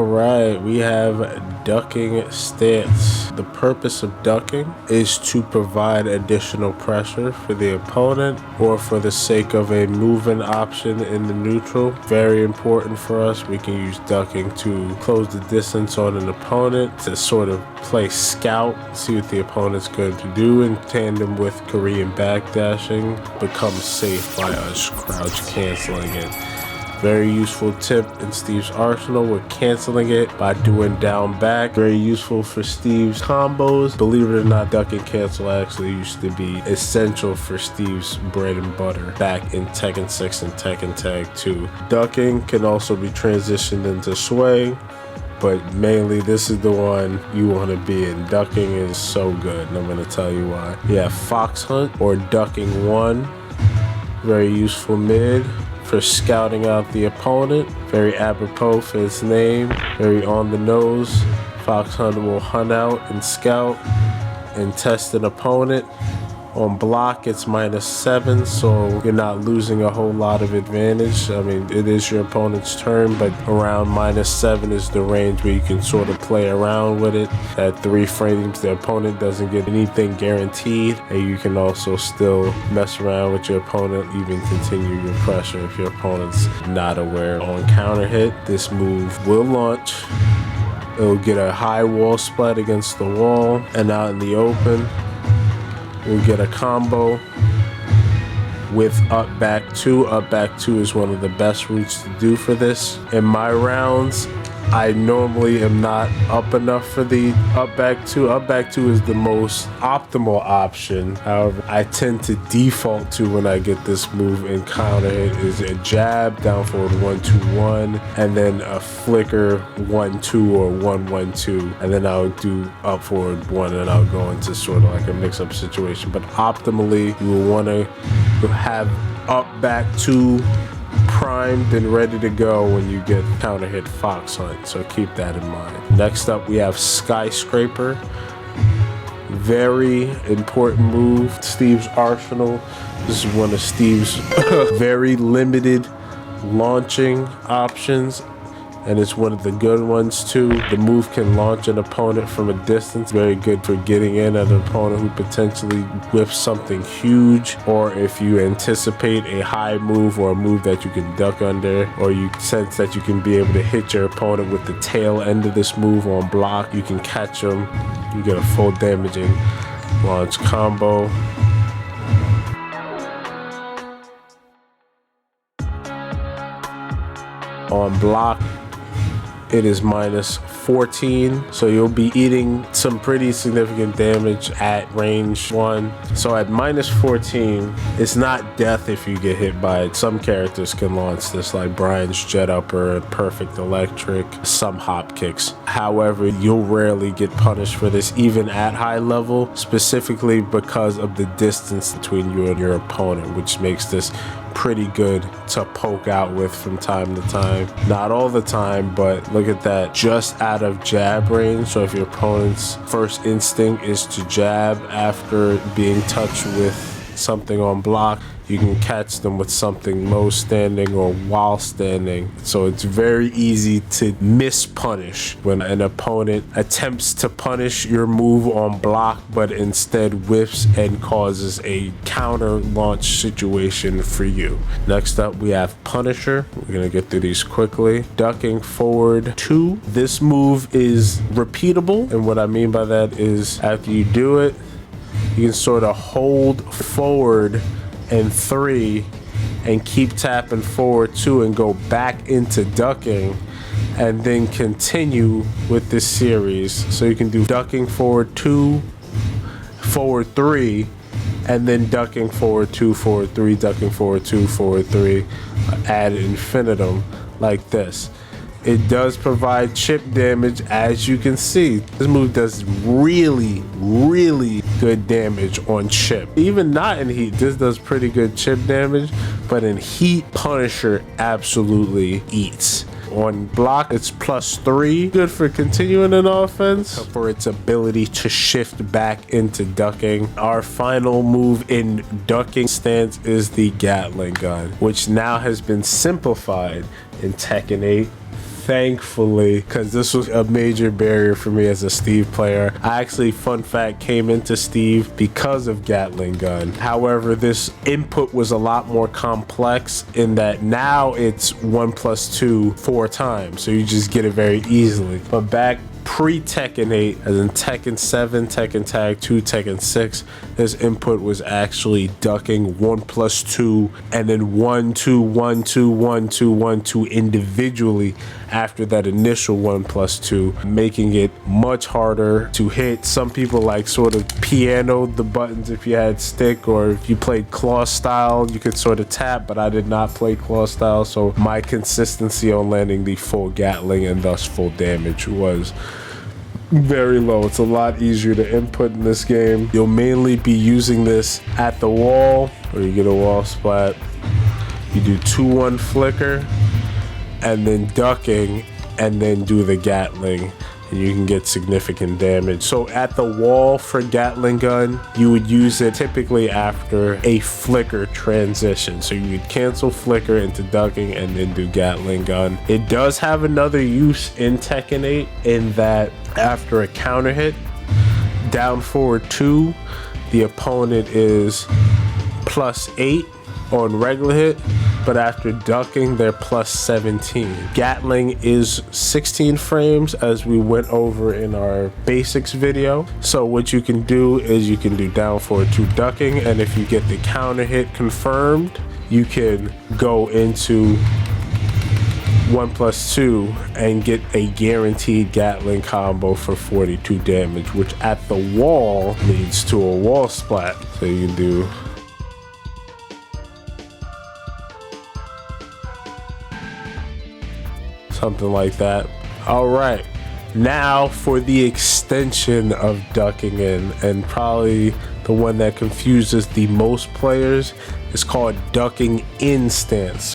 Alright, we have ducking stance. The purpose of ducking is to provide additional pressure for the opponent or for the sake of a movement option in the neutral. Very important for us. We can use ducking to close the distance on an opponent, to sort of play scout, see what the opponent's going to do in tandem with Korean backdashing. Becomes safe by us crouch canceling it. Very useful tip in Steve's arsenal. We're canceling it by doing down back. Very useful for Steve's combos. Believe it or not, duck and cancel actually used to be essential for Steve's bread and butter back in Tekken 6 and Tekken Tag 2. Ducking can also be transitioned into sway, but mainly this is the one you want to be in. Ducking is so good, and I'm going to tell you why. Yeah, Fox Hunt or Ducking 1. Very useful mid for scouting out the opponent. Very apropos for its name. Very on the nose. Fox Hunter will hunt out and scout and test an opponent. On block, it's -7, so you're not losing a whole lot of advantage. I mean, it is your opponent's turn, but around -7 is the range where you can sort of play around with it. At 3 frames, the opponent doesn't get anything guaranteed, and you can also still mess around with your opponent, even continue your pressure if your opponent's not aware. On counter hit, this move will launch. It'll get a high wall splat against the wall, and out in the open, we'll get a combo with up back 2. Up back 2 is one of the best routes to do for this. In my rounds, I normally am not up enough for the up back 2. Up back 2 is the most optimal option. However, I tend to default to when I get this move in counter it is a jab, down forward 1-2-1, and then a flicker 1-2 or 1-1-2, and then I'll do up forward 1, and I'll go into sort of like a mix-up situation. But optimally, you will want to have up back 2 primed and ready to go when you get counter hit Fox Hunt, so keep that in mind. Next up, we have SKYSCRAPER. Very important move, Steve's arsenal. This is one of Steve's very limited launching options, and it's one of the good ones too. The move can launch an opponent from a distance. Very good for getting in at an opponent who potentially whiffs something huge, or if you anticipate a high move or a move that you can duck under, or you sense that you can be able to hit your opponent with the tail end of this move on block. You can catch them. You get a full damaging launch combo. On block, it is -14, so you'll be eating some pretty significant damage at range 1. So at -14, it's not death if you get hit by it. Some characters can launch this, like Brian's Jet Upper, Perfect Electric, some hop kicks. However, you'll rarely get punished for this, even at high level, specifically because of the distance between you and your opponent, which makes this pretty good to poke out with from time to time. Not all the time, but look at that, just out of jab range. So if your opponent's first instinct is to jab after being touched with something on block, you can catch them with something low standing or while standing. So it's very easy to mispunish when an opponent attempts to punish your move on block, but instead whiffs and causes a counter launch situation for you. Next up, we have Punisher. We're gonna get through these quickly. Ducking forward 2. This move is repeatable, and what I mean by that is after you do it, you can sort of hold forward and 3 and keep tapping forward 2 and go back into ducking, and then continue with this series. So you can do ducking forward 2, forward 3, and then ducking forward 2, forward 3, ducking forward 2, forward 3, ad infinitum like this. It does provide chip damage, as you can see. This move does really, really good damage on chip. Even not in heat, this does pretty good chip damage, but in heat, Punisher absolutely eats. On block, it's +3, good for continuing an offense, for its ability to shift back into ducking. Our final move in ducking stance is the Gatling gun, which now has been simplified in Tekken 8. thankfully, because this was a major barrier for me as a Steve player. I actually, fun fact, came into Steve because of Gatling gun. However, this input was a lot more complex in that now it's 1 + 2 4 times, so you just get it very easily. But back pre-Tekken 8, as in Tekken 7, Tekken Tag 2, Tekken 6, this input was actually ducking 1 + 2 and then 1 2 1 2 1 2 1 2 individually after that initial 1 + 2, making it much harder to hit. Some people like sort of pianoed the buttons if you had stick, or if you played claw style you could sort of tap, but I did not play claw style, so my consistency on landing the full Gatling and thus full damage was very low. It's a lot easier to input in this game. You'll mainly be using this at the wall, or you get a wall splat. You do 2-1 flicker and then ducking and then do the Gatling, and you can get significant damage. So at the wall for Gatling gun, you would use it typically after a flicker transition. So you would cancel flicker into ducking and then do Gatling gun. It does have another use in Tekken 8 in that after a counter hit, down forward 2, the opponent is +8 on regular hit, but after ducking they're +17. Gatling is 16 frames, as we went over in our basics video. So what you can do is you can do down forward 2 ducking, and if you get the counter hit confirmed, you can go into 1 + 2 and get a guaranteed Gatling combo for 42 damage, which at the wall leads to a wall splat. So you can do something like that. All right, now for the extension of ducking in, and probably the one that confuses the most players, is called ducking in stance.